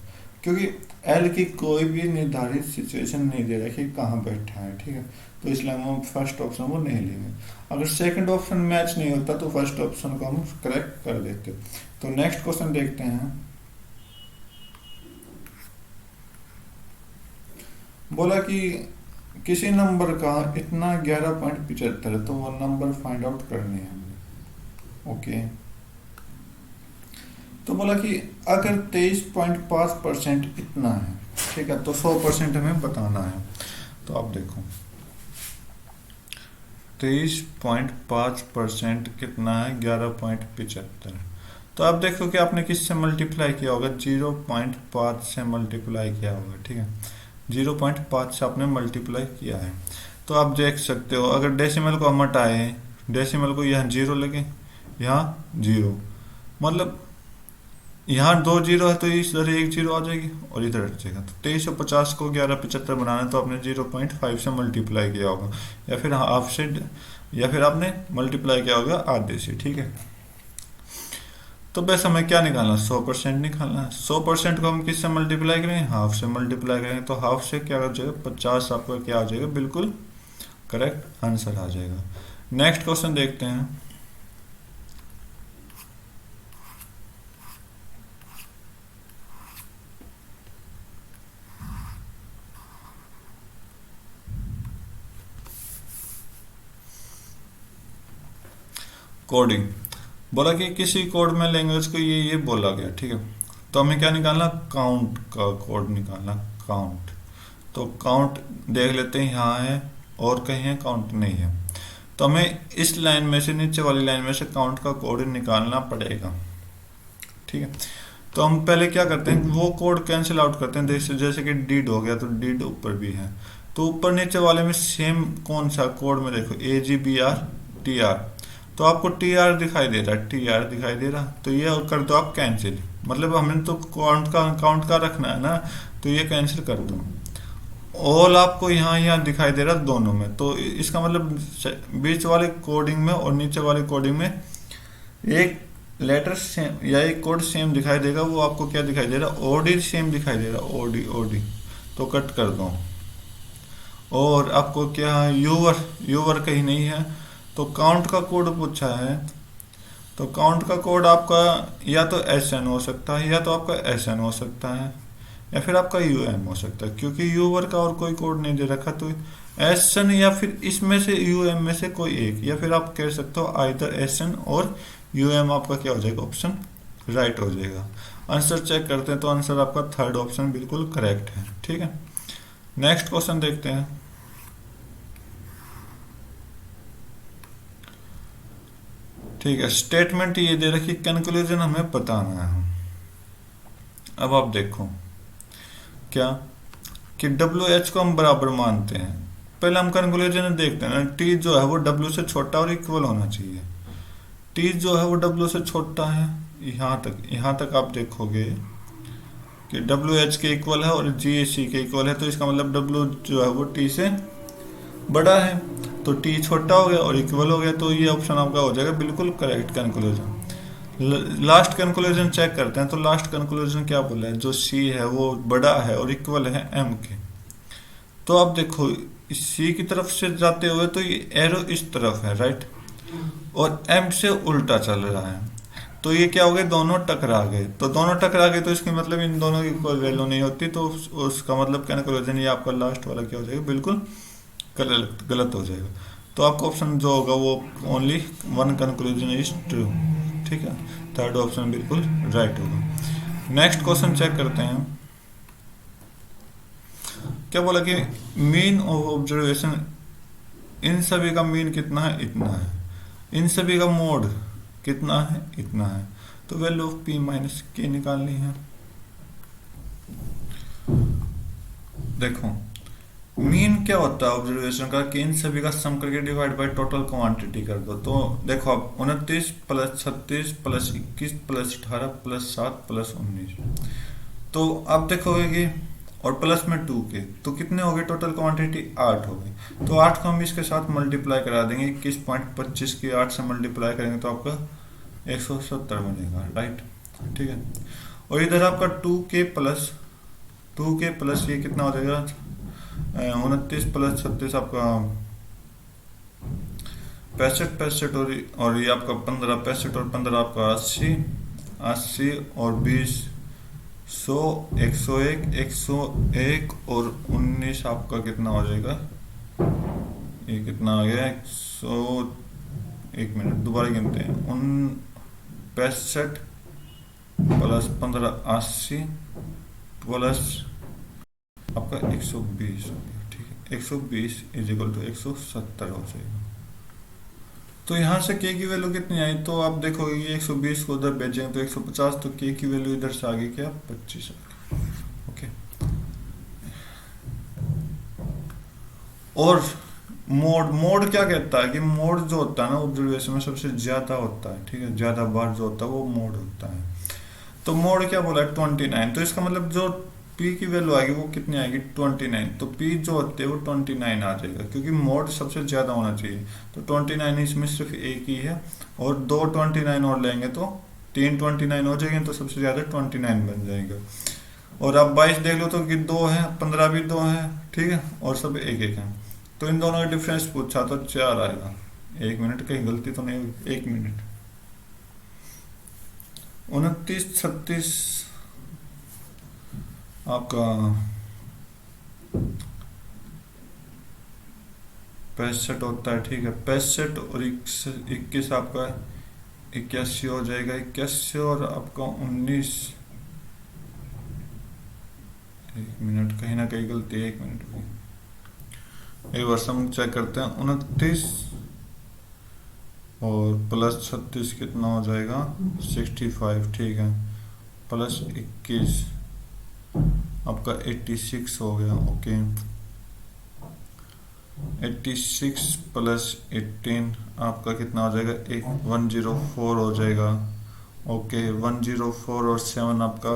क्योंकि एल की कोई भी निर्धारित सिचुएशन नहीं दे रहा कि कहाँ बैठा है, ठीक है, तो इसलिए हम फर्स्ट ऑप्शन को नहीं लेंगे। अगर सेकंड ऑप्शन मैच नहीं होता तो फर्स्ट ऑप्शन को हम करेक्ट कर देते। तो नेक्स्ट क्वेश्चन देखते हैं। बोला कि किसी नंबर का इतना 11.75 है, तो वो नंबर फाइंड आउट करनी है हमें। ओके, तो बोला कि अगर 23.5% इतना है, ठीक है, तो 100% हमें बताना है। तो आप देखो 23.5% कितना है, 11.75। तो आप देखो कि आपने किससे मल्टीप्लाई किया होगा, 0.5 से मल्टीप्लाई किया होगा, ठीक है, 0.5 से आपने मल्टीप्लाई किया है। तो आप देख सकते हो अगर डेसिमल को हम हटाए, डेसिमल को यहाँ 0 लगे, यहाँ 0, मतलब यहाँ 2 जीरो है तो इधर 1 जीरो आ जाएगी और इधर हट जाएगा। तो 2350 को 1175 बनाना है तो आपने 0.5 से मल्टीप्लाई किया होगा, या फिर हाफ से, या फिर आपने मल्टीप्लाई किया होगा आधे से, ठीक है। तो बस हमें क्या निकालना, 100% निकालना है। 100% को हम किससे मल्टीप्लाई करेंगे, हाफ से मल्टीप्लाई करेंगे। तो हाफ से क्या हो जाएगा, 50 आपका क्या आ जाएगा, बिल्कुल करेक्ट आंसर आ जाएगा। नेक्स्ट क्वेश्चन देखते हैं। कोडिंग, बोला कि किसी कोड में लैंग्वेज को ये बोला गया, ठीक है, तो हमें क्या निकालना, काउंट का कोड निकालना, काउंट। तो काउंट देख लेते हैं, यहाँ है और कहीं है काउंट नहीं है, तो हमें इस लाइन में से, नीचे वाली लाइन में से काउंट का कोड निकालना पड़ेगा, ठीक है। तो हम पहले क्या करते हैं, वो कोड कैंसिल आउट करते हैं, जैसे कि डीड हो गया तो डीड ऊपर भी है, तो ऊपर नीचे वाले में सेम कौन सा कोड में देखो, AGBR TR, तो आपको TR दिखाई दे रहा है, TR दिखाई दे रहा, तो ये कर दो आप कैंसिल, मतलब हमें तो काउंट का रखना है ना, तो ये कैंसिल कर दो। ऑल आपको यहाँ दिखाई दे रहा दोनों में, तो इसका मतलब बीच वाले कोडिंग में और नीचे वाले कोडिंग में एक लेटर सेम या एक कोड सेम दिखाई देगा, वो आपको क्या दिखाई दे रहा, ओडी सेम दिखाई दे रहा, ओडी, तो कट कर दो। और आपको क्या यूवर कहीं नहीं है, तो काउंट का कोड पूछा है, तो काउंट का कोड आपका या तो SN हो सकता है, या तो आपका SN हो सकता है, या फिर आपका UM हो सकता है, क्योंकि यूवर का और कोई कोड नहीं दे रखा, तो SN या फिर इसमें से UM में से कोई एक, या फिर आप कह सकते हो आइदर SN और UM, आपका क्या हो जाएगा, ऑप्शन राइट हो जाएगा। आंसर चेक करते हैं, तो आंसर आपका थर्ड ऑप्शन बिल्कुल करेक्ट है, ठीक है। नेक्स्ट क्वेश्चन देखते हैं। ठीक है, स्टेटमेंट ये दे रखी, कंक्लूजन हमें बताना है। अब आप देखो क्या कि WH को हम बराबर मानते हैं, पहले हम कंक्लूजन देखते हैं ना, T जो है वो W से छोटा और इक्वल होना चाहिए, T जो है वो W से छोटा है, यहाँ तक आप देखोगे कि WH के इक्वल है और GC के इक्वल है, तो इसका मतलब W जो है वो T से बड़ा है, तो T छोटा हो गया और इक्वल हो गया, तो ये ऑप्शन आपका हो जाएगा बिल्कुल correct conclusion. Last conclusion check करते हैं, तो लास्ट कंक्लूजन क्या बोला है, जो C है वो बड़ा है और इक्वल है M के। तो आप देखो C की तरफ से जाते हुए तो ये एरो इस तरफ है, राइट, और M से उल्टा चल रहा है, तो ये क्या हो गए, दोनों टकरा गए। तो दोनों टकरा गए तो इसके मतलब इन दोनों की कोई वैल्यू नहीं होती, तो उसका मतलब कंक्लूजन ये आपका लास्ट वाला क्या हो जाएगा, बिल्कुल गलत हो जाएगा। तो आपका ऑप्शन जो होगा वो only one conclusion is true, ठीक है, थर्ड ऑप्शन बिल्कुल राइट होगा। नेक्स्ट क्वेश्चन चेक करते हैं। क्या बोला कि मीन ऑफ ऑब्जर्वेशन, इन सभी का मीन कितना है, इतना है, इन सभी का मोड कितना है, इतना है, तो value of P minus K निकालनी है। देखो मीन क्या होता है ऑब्जर्वेशन का, कि इन सभी का सम करके डिवाइड बाय टोटल क्वांटिटी कर दो। तो देखो आप 29 plus 36 plus 21 plus 18 plus 7 plus 19, तो आप देखोगे कि और प्लस में 2k, तो कितने हो गए टोटल क्वांटिटी? 8 हो गई। तो 8 को हम इसके साथ मल्टीप्लाई करा देंगे, 21.25 की 8 से मल्टीप्लाई करेंगे तो आपका 170 बनेगा, राइट। ठीक है। और इधर आपका 2k प्लस ये कितना हो जाएगा? 29 प्लस 36 आपका 65 और ये आपका 15, 65 और 15 आपका 80, 80 और 20 100, 101, 101 और 19 आपका कितना हो जाएगा? ये कितना आ गया? 100, एक मिनट दोबारा गिनते हैं। 65 प्लस 15 80 प्लस आपका 120 हो गया। ठीक है, 120 इज इक्वल टू 170 हो जाएगा। तो यहाँ से k की वैल्यू कितनी आई? तो आप देखोगे ये 120 को उधर भेजेंगे तो 150, तो k की वैल्यू इधर से आ गई क्या? 25 आ गई। ओके। और मोड क्या कहता है कि मोड जो होता है ना ऑब्जर्वेशन में सबसे ज्यादा होता है। ठीक है, ज्यादा बार जो होता है वो मोड होता है। तो मोड क्या बोला है? 29। तो इसका मतलब जो p की वैल्यू आएगी वो कितनी आएगी? 29। तो p जो होते हैं वो 29 आ जाएगा, क्योंकि मोड सबसे ज्यादा होना चाहिए। तो 29 इसमें सिर्फ एक ही है, और 2 29 और लेंगे तो 3 29 हो जाएंगे, तो सबसे ज्यादा 29 बन जाएगा। और अब 22 देख लो तो कि 2 है, 15 भी 2 है। ठीक है, और सब एक एक है। तो इन दोनों का डिफरेंस पूछा तो 4 आएगा। एक मिनट, कहीं गलती तो नहीं हुई? एक मिनट। 29 36 आपका 65 होता है। ठीक है, 65 और 21 आपका 81 हो जाएगा। 81 और आपका 19, एक मिनट, कहीं ना कहीं गलती है। एक मिनट में एक बार हम चेक करते हैं। 29 और प्लस 36 कितना हो जाएगा? 65। ठीक है, प्लस 21 आपका 86 हो गया। ओके, 86 प्लस 18 आपका कितना हो जाएगा? 104 हो जाएगा। ओके, 104 और 7 आपका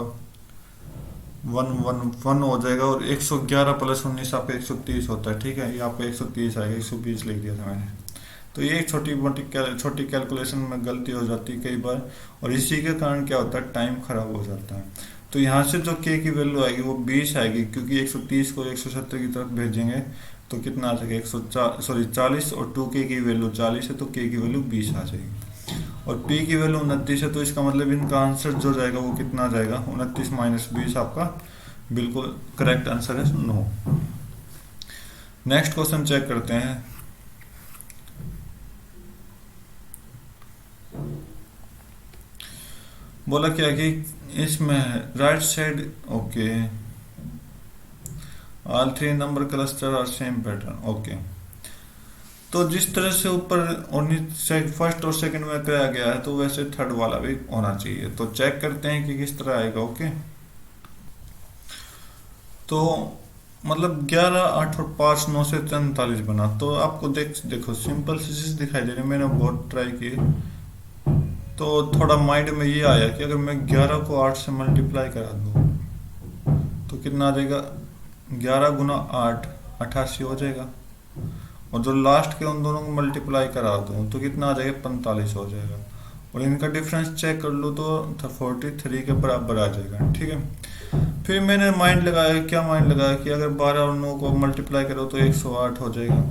111 हो जाएगा। और 111 प्लस 19 आपका 130 होता है। ठीक है, ये आपका 130 आएगा, 120 लिख दिया था मैंने। तो ये एक छोटी कैलकुलेशन में गलती हो जाती है कई बार, और इसी के कारण क्या होता है? टाइम खराब हो जाता है। तो यहाँ से जो k की वैल्यू आएगी वो 20 आएगी, क्योंकि 130 को 170 की तरफ भेजेंगे तो कितना आ जाएगा? 40, और 2k की वैल्यू 40 है तो k की वैल्यू 20 आ जाएगी। और p की वैल्यू 29 है, तो इसका मतलब इनका आंसर जो जाएगा वो कितना आ जाएगा? 29 माइनस 20 आपका बिल्कुल करेक्ट आंसर है 9। नेक्स्ट क्वेश्चन चेक करते हैं। बोला क्या कि इसमें right side, okay, all 3 number cluster are same pattern. Okay, तो जिस तरह से ऊपर और फर्स्ट और सेकंड में कराया गया है, तो वैसे थर्ड वाला भी होना चाहिए। तो चेक करते हैं कि किस तरह आएगा। ओके, तो मतलब 11, 8 और 5 9 से 43 बना। तो आपको देखो सिंपल सी चीज दिखाई दे रही है, मैंने बहुत ट्राई की। तो थोड़ा माइंड में ये आया कि अगर मैं 11 को 8 से मल्टीप्लाई करा दूं तो कितना आ जाएगा? 11 गुना 8 88 हो जाएगा। और जो लास्ट के उन दोनों को मल्टीप्लाई करा दूं तो कितना आ जाएगा? 45 हो जाएगा। और इनका डिफरेंस चेक कर लो तो 43 के बराबर आ जाएगा। ठीक है, फिर मैंने माइंड लगाया, क्या माइंड लगाया कि अगर 12 और 9 को मल्टीप्लाई करो तो 108 हो जाएगा।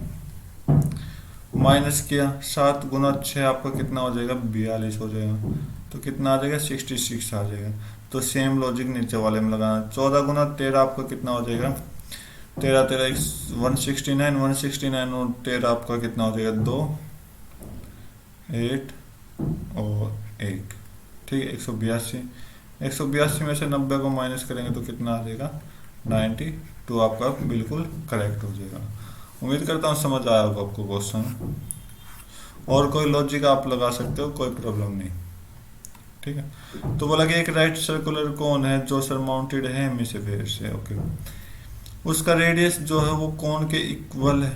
माइनस किया, 7 गुना 6 आपका कितना हो जाएगा? 42 हो जाएगा। तो कितना आ जाएगा? 66 आ जाएगा। तो सेम लॉजिक नीचे वाले में लगाना। 14 गुना 13 आपका कितना हो जाएगा? 13 13 169, 169 और 13 आपका कितना हो जाएगा? 2 8 और 1। ठीक है, 182। 182 में से 90 को माइनस करेंगे तो कितना आ जाएगा? 92 आपका बिल्कुल करेक्ट हो जाएगा। उम्मीद करता हूँ समझ आया होगा आपको क्वेश्चन। और कोई लॉजिक आप लगा सकते हो, कोई प्रॉब्लम नहीं। ठीक है, तो बोला कि एक राइट सर्कुलर कोन है जो सरमाउंटेड है हेमिस्फीयर से। ओके, उसका रेडियस जो है वो कोन के इक्वल है।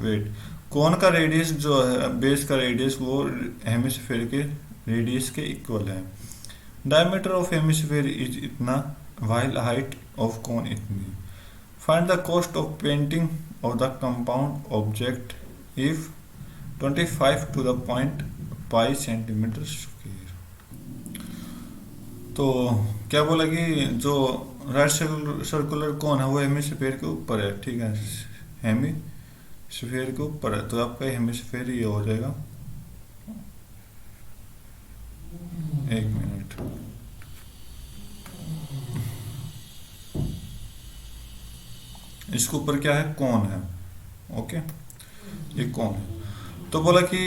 वेट, कोन का रेडियस जो है, बेस का रेडियस वो हेमिस्फीयर के रेडियस के इक्वल है। डायमीटर ऑफ हेमिस्फीयर इज इतना, while height of cone इतनी है। Find the cost of painting of the compound object if 25 to the point pi centimetre square. तो क्या बोला कि जो राइट सर्कुलर कोन है वो हेमिस्फीयर के ऊपर है, ठीक है, हेमिस्फीयर के ऊपर है, तो आपका हेमिस्फीयर ये हो जाएगा। एक मिनट, इसके ऊपर क्या है, कौन है, ओके, ये कौन है। तो बोला कि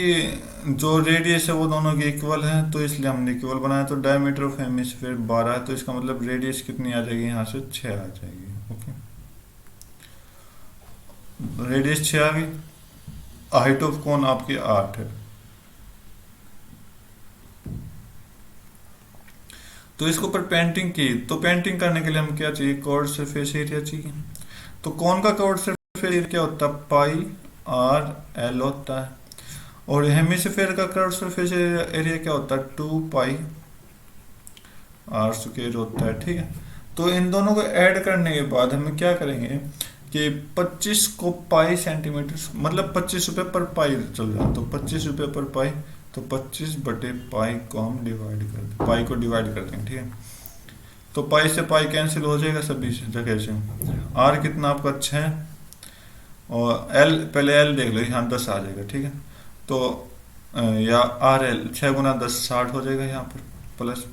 जो रेडियस है वो दोनों के इक्वल है, तो इसलिए हमने इक्वल बनाया। तो डायमीटर ऑफ हेमिस्फीयर 12 है, तो इसका मतलब रेडियस कितनी आ जाएगी, यहाँ से 6 आ जाएगी, ओके, रेडियस 6 आ गई। हाइट ऑफ कौन आपकी 8 है। तो इसके ऊपर पेंटिंग की, तो पेंटिंग करने के लिए हम क्या चाहिए, कर्व्ड सरफेस एरिया चाहिए। तो कौन का कर्व्ड सरफेस एरिया क्या होता है, पाई आर एल होता है, और हेमिस्फीयर का कर्व्ड सरफेस एरिया क्या होता है, 2 पाई आर स्क्वायर होता है, ठीक है। तो इन दोनों को ऐड करने के बाद हम क्या करेंगे कि 25 को पाई सेंटीमीटर, मतलब 25 रुपये पर पाई चल रहा है, तो 25 रुपये पर पाई, तो 25 बटे पाई को हम डिवाइड कर दें, पाई को डिवाइड कर देंगे, ठीक है। तो पाई से पाई कैंसिल हो जाएगा सभी जगह से। आर कितना आपका 6, और एल पहले एल देख लो, यहाँ 10 आ जाएगा, ठीक है। तो या आर एल 6 गुना 10 60 हो जाएगा यहाँ पर, प्लस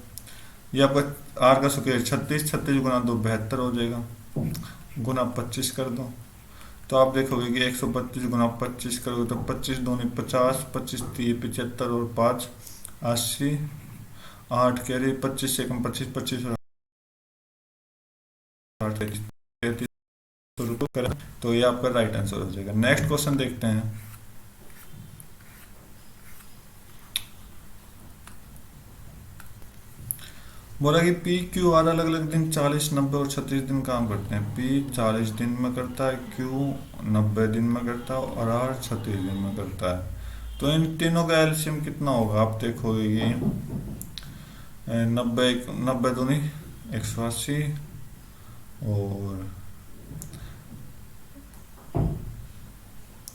ये आपका आर का स्क्वायर 36, 36 गुना 2 72 हो जाएगा, गुना 25 कर दो, तो आप देखोगे कि 125 गुना 25 करोगे तो 25 दूनी 50, 25 तीन 75 और 5 80, 8 कह रही 25 से कम 25, 25 और 8 33 रुपये, तो ये आपका राइट आंसर हो जाएगा। नेक्स्ट क्वेश्चन देखते हैं। बोला कि पी क्यू आर अलग अलग दिन 40, 90 और 36 दिन काम करते हैं। पी 40 दिन में करता है, क्यू 90 दिन में करता है, और आर 36 दिन में करता है। तो इन तीनों का एलसीएम कितना होगा, आप देखोगे कि 90 दूनी 180, और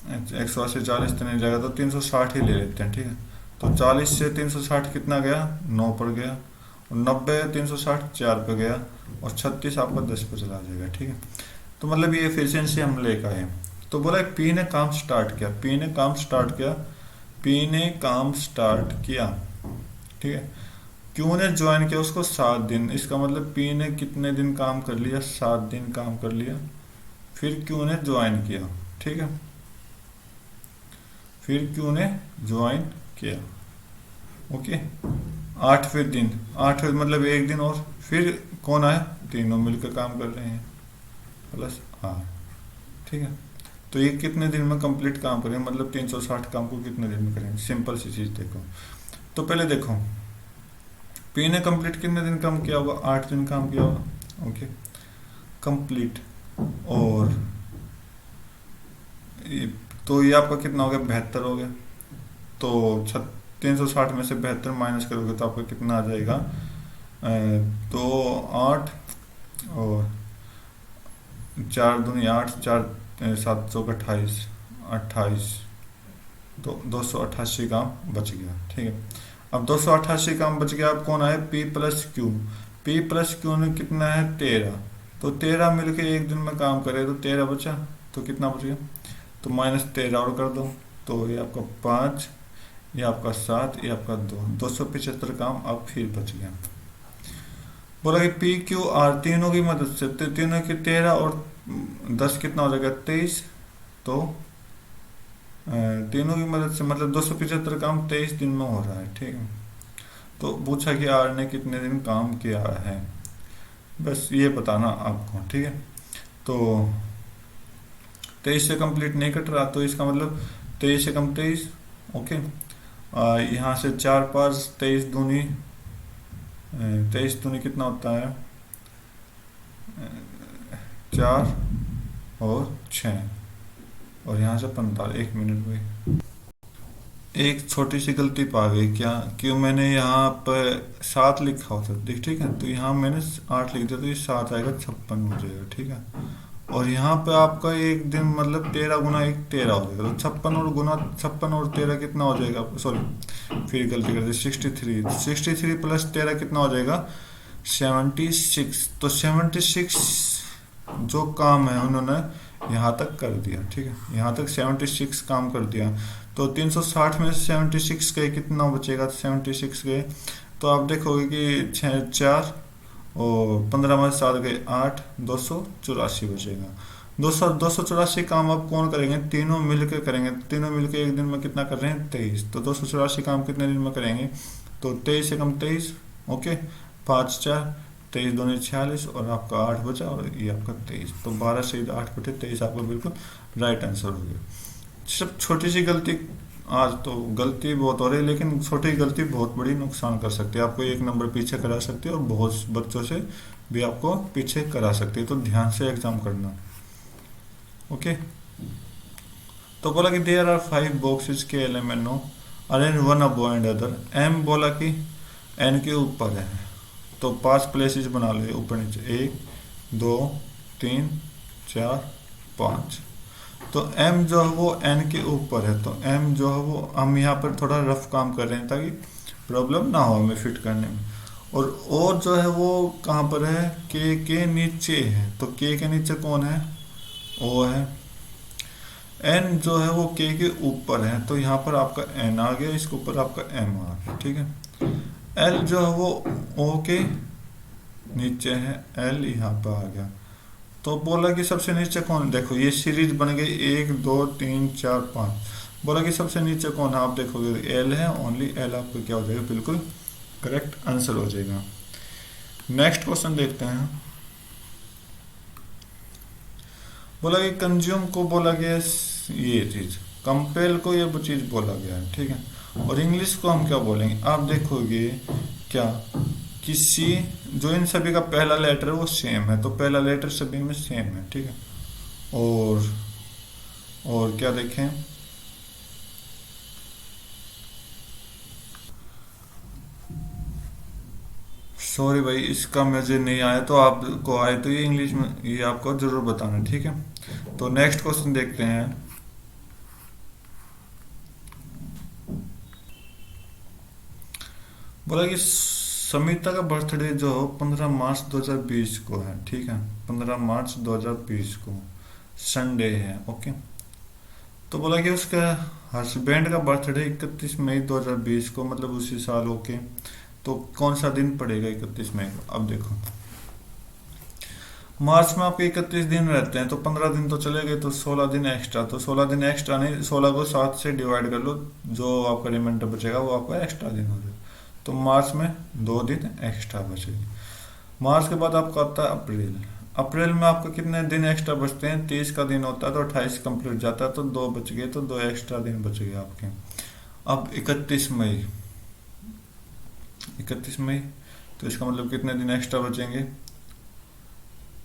180 40 तो नहीं जाएगा, तो 360 ही ले लेते हैं, ठीक है। तो 40 से 360 कितना गया, 9 पर गया, और 90 360 4 पे गया, और 36 आपका 10 पे चला जाएगा, ठीक है। तो मतलब ये एफिशिएंसी हम लेकर आए। तो बोला पी ने काम स्टार्ट किया, पी ने काम स्टार्ट किया, पी ने काम स्टार्ट किया, ठीक है। क्यू ने ज्वाइन किया उसको 7 दिन, इसका मतलब पी ने कितने दिन काम कर लिया, 7 दिन काम कर लिया। फिर क्यू ने ज्वाइन किया, ठीक है, फिर क्यू ने ज्वाइन किया, ओके। 8वें दिन, 8वें मतलब एक दिन, और फिर कौन आए, तीनों मिलकर काम कर रहे हैं, प्लस आर, ठीक है। तो ये कितने दिन में कंप्लीट काम करेंगे, मतलब 360 काम को कितने दिन में करेंगे, सिंपल सी चीज देखो। तो पहले देखो पी ने कंप्लीट कितने दिन काम किया होगा, 8 दिन काम किया होगा, ओके, कंप्लीट। और तो ये आपका कितना हो गया, 72 हो गया। तो 360 में से 72 माइनस करोगे तो आपका कितना आ जाएगा, तो 8 और 4 दूनी 8, 4 7 सौ 28, 28, तो 288 काम बच गया, ठीक है। अब 288 काम बच गया, अब कौन आए, P plus Q. P plus Q ने कितना है, 13, तो 13 मिलके एक दिन में काम करे, तो 13 बचा, तो कितना बच गया, तो -13 और कर दो, तो ये आपका 5, ये आपका 7, ये आपका 275 काम अब फिर बच गया। बोला कि पी क्यू आर तीनों की मदद से, तीनों की 13 और 10 कितना हो जाएगा, 23, तो तीनों की मदद से मतलब 275 काम 23 दिन में हो रहा है, ठीक है। तो पूछा कि आर ने कितने दिन काम किया है, बस ये बताना आपको, ठीक है। तो 23 से कंप्लीट नहीं कट रहा, तो इसका मतलब 23 से कम 23, ओके। यहाँ से 4 पास 23 दूनी 23 दूनी कितना होता है, 4 और 6, और यहाँ से 45, 1 मिनट में एक छोटी सी गलती पा गई क्या, कि मैंने यहाँ पर 7 लिखा होता, देख ठीक है, तो यहाँ मैंने 8 लिख दिया, तो ये 7 आएगा, 56 हो जाएगा, ठीक है। और यहाँ पे आपका एक दिन मतलब 13 × 1 13 हो जाएगा, तो 56 और 13 कितना हो जाएगा, सॉरी फिर गलती कर दी, 63 प्लस 13 कितना हो जाएगा, 76। तो 76 जो काम है उन्होंने यहाँ तक कर दिया, ठीक है, यहाँ तक 76 काम कर दिया। तो 360 में से 76 गए, कितना बचेगा, 76 गए, तो आप देखोगे कि 6 4 और 15 में 7 गए 8, 284 बचेगा। 284 काम अब कौन करेंगे, तीनों मिलकर करेंगे, तीनों मिलकर एक दिन में कितना कर रहे हैं, 23। तो 284 काम कितने दिन में करेंगे, तो 23 से कम 23, ओके, 5 4 23 दूनी 46 और आपका 8 बचा और ये आपका 23, तो 12 से 8 बटे 23 आपका बिल्कुल राइट आंसर हो गया। सब छोटी सी गलती, आज तो गलती बहुत हो रही है, लेकिन छोटी गलती बहुत बड़ी नुकसान कर सकती है, आपको 1 नंबर पीछे करा सकती है और बहुत बच्चों से भी आपको पीछे करा सकती है, तो ध्यान से एग्जाम करना, ओके। तो बोला कि देयर आर 5 बॉक्सेस के element arrange one above and other, M बोला कि एन के ऊपर है, तो 5 प्लेसेस बना ले ऊपर नीचे, 1 2 3 4 5। तो m जो है वो n के ऊपर है, तो m जो है वो हम यहाँ पर थोड़ा रफ काम कर रहे हैं ताकि प्रॉब्लम ना हो हमें फिट करने में। और जो है वो कहाँ पर है, k के नीचे है, तो k के नीचे कौन है, o है। n जो है वो k के ऊपर है, तो यहाँ पर आपका n आ गया, इसके ऊपर आपका m आ गया, ठीक है। l जो है वो o के नीचे है, l यहाँ पर आ गया, तो बोला कि सबसे नीचे कौन, देखो ये सीरीज बन गई 1 2 3 4 5, बोला कि सबसे नीचे कौन है, आप देखोगे एल है, ओनली एल आपको क्या हो जाएगा, बिल्कुल करेक्ट आंसर हो जाएगा। नेक्स्ट क्वेश्चन देखते हैं। बोला कि कंज्यूम को बोला गया ये चीज, कंपेल को ये चीज बोला गया है, ठीक है। और इंग्लिश को हम क्या बोलेंगे, आप देखोगे क्या, किसी जो इन सभी का पहला लेटर है वो सेम है, तो पहला लेटर सभी में सेम है, ठीक है। और क्या देखें, सॉरी भाई इसका मुझे नहीं आया, तो आपको आए तो ये इंग्लिश में ये आपको जरूर बताना, ठीक है। तो नेक्स्ट क्वेश्चन देखते हैं। बोला कि समिता का बर्थडे जो 15 मार्च 2020 को है, ठीक है, 15 मार्च 2020 को संडे है, ओके। तो बोला कि उसका हस्बैंड का बर्थडे 31 मई 2020 को, मतलब उसी साल, ओके। तो कौन सा दिन पड़ेगा 31 मई को, अब देखो मार्च में आपके 31 दिन रहते हैं, तो 15 दिन तो चले गए, तो 16 दिन एक्स्ट्रा, तो 16 दिन एक्स्ट्रा नहीं, 16 को 7 से डिवाइड कर लो, जो आपका रिमाइंडर बचेगा वो आपका एक्स्ट्रा दिन हो जाएगा, तो मार्च में 2 दिन एक्स्ट्रा बचेगी। मार्च के बाद आपका आता है अप्रैल, अप्रैल में आपको कितने दिन एक्स्ट्रा बचते हैं, 30 का दिन होता है, तो 28 कंप्लीट जाता है, तो 2 बच गए, तो 2 एक्स्ट्रा दिन बच गए आपके। अब 31 मई, 31 मई, तो इसका मतलब कितने दिन एक्स्ट्रा बचेंगे,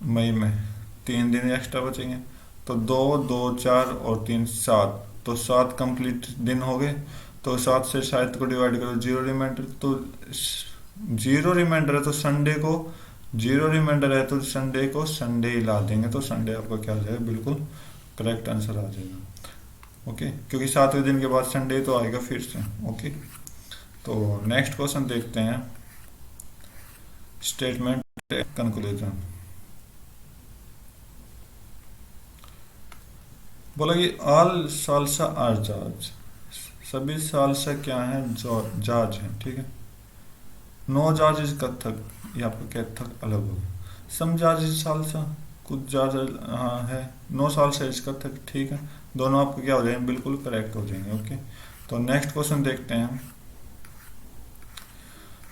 मई में 3 दिन एक्स्ट्रा बचेंगे, तो 2 2 4 और 3 7, तो 7 कंप्लीट दिन हो गए, तो 7 से शायद को डिवाइड करो, 0 रिमाइंडर, तो 0 रिमाइंडर है, तो संडे को 0 रिमाइंडर है, तो संडे को संडे ही ला देंगे, तो संडे आपका क्या आ जाएगा, बिल्कुल करेक्ट आंसर आ जाएगा, ओके, क्योंकि 7वें दिन के बाद संडे तो आएगा फिर से, ओके। तो नेक्स्ट क्वेश्चन देखते हैं, स्टेटमेंट कंक्लूजन। बोला कि ऑल सालसा आर जॉर्ज, सभी सालसा क्या है, जॉर्ज है, ठीक है। नो जॉर्ज इज कथक, ये आपका कथक अलग होगा। सम जॉर्ज इज सालसा, कुछ जॉर्ज हाँ है, नो सालसा इज कथक, ठीक है, दोनों आपको क्या हो जाएंगे, बिल्कुल करेक्ट हो जाएंगे, ओके। तो नेक्स्ट क्वेश्चन देखते हैं,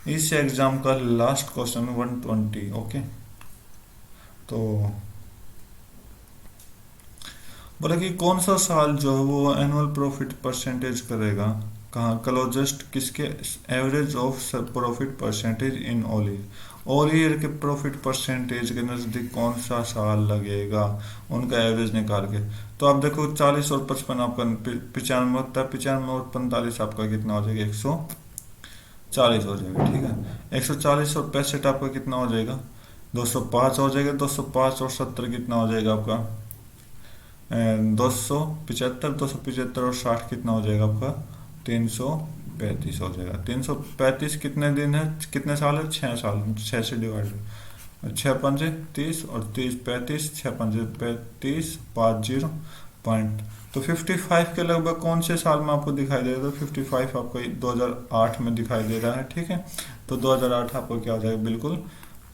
इस एग्जाम का लास्ट क्वेश्चन 120, ओके। तो बोला कि कौन सा साल जो है वो एनुअल प्रॉफिट परसेंटेज करेगा, कहाँ क्लोजेस्ट किसके, average of profit percentage in all year, और ईयर के प्रॉफिट परसेंटेज के नज़दीक कौन सा साल लगेगा उनका एवरेज निकाल के। तो आप देखो 40 और 55 आपका 95 होता है, 95 और 45 आपका कितना हो जाएगा, 140 हो जाएगा। ठीक है, 140 और 65 आपका कितना हो जाएगा, 205 हो जाएगा। 205 और 70 कितना हो जाएगा आपका, 275। 275 और 60 कितना हो जाएगा आपका, 335 हो जाएगा। 335 कितने दिन है, कितने साल है, 6 साल। 6 से डिवाइड, 6 पंजे 30 और 30 35, 6 पंजे 35, 50 पॉइंट। तो 55 के लगभग कौन से साल में आपको दिखाई दे रहा है, तो 55 आपको 2008 में दिखाई दे रहा है। ठीक है, तो 2008 आपको क्या हो जाएगा, बिल्कुल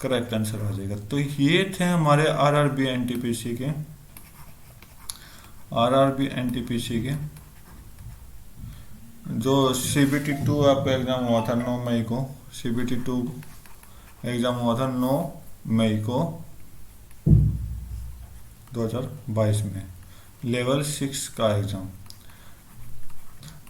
करेक्ट आंसर हो जाएगा। तो ये थे हमारे आरआरबी एनटीपीसी के, आरआरबी एनटीपीसी के जो सीबीटी 2 आपका एग्जाम हुआ था 9 मई को, सीबीटी 2 एग्जाम हुआ था 9 मई को 2022 में, लेवल 6 का एग्जाम।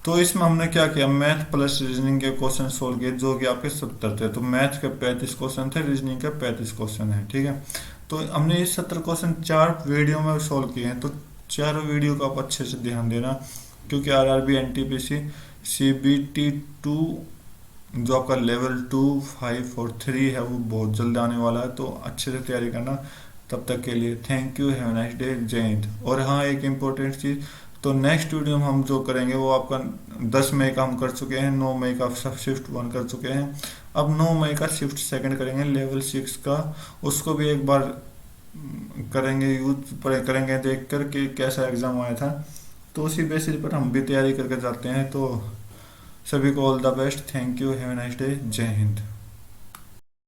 तो इसमें हमने क्या किया, मैथ प्लस रीजनिंग के क्वेश्चन सोल्व किए जो कि आपके 70 थे। तो मैथ के 35 क्वेश्चन थे, रीजनिंग के 35 क्वेश्चन है। ठीक है, तो हमने ये 70 क्वेश्चन 4 वीडियो में सोल्व किए हैं। तो चारों वीडियो को आप अच्छे से ध्यान देना, क्योंकि आरआरबी एनटीपीसी सीबीटी 2 जो आपका लेवल 2, 5 और 3 है वो बहुत जल्द आने वाला है। तो अच्छे से तैयारी करना। तब तक के लिए thank you, have a nice day, जय हिंद। और हाँ, एक इम्पोर्टेंट चीज़, तो नेक्स्ट वीडियो में हम जो करेंगे वो आपका 10 मई का हम कर चुके हैं, 9 मई का शिफ्ट 1 कर चुके हैं। अब 9 मई का शिफ्ट 2 करेंगे, लेवल 6 का। उसको भी एक बार करेंगे, यूज करेंगे देख कर कि कैसा एग्ज़ाम आया था। तो उसी बेसिस पर हम भी तैयारी करके जाते हैं। तो सभी को all the best, thank you, have a nice day, जय हिंद।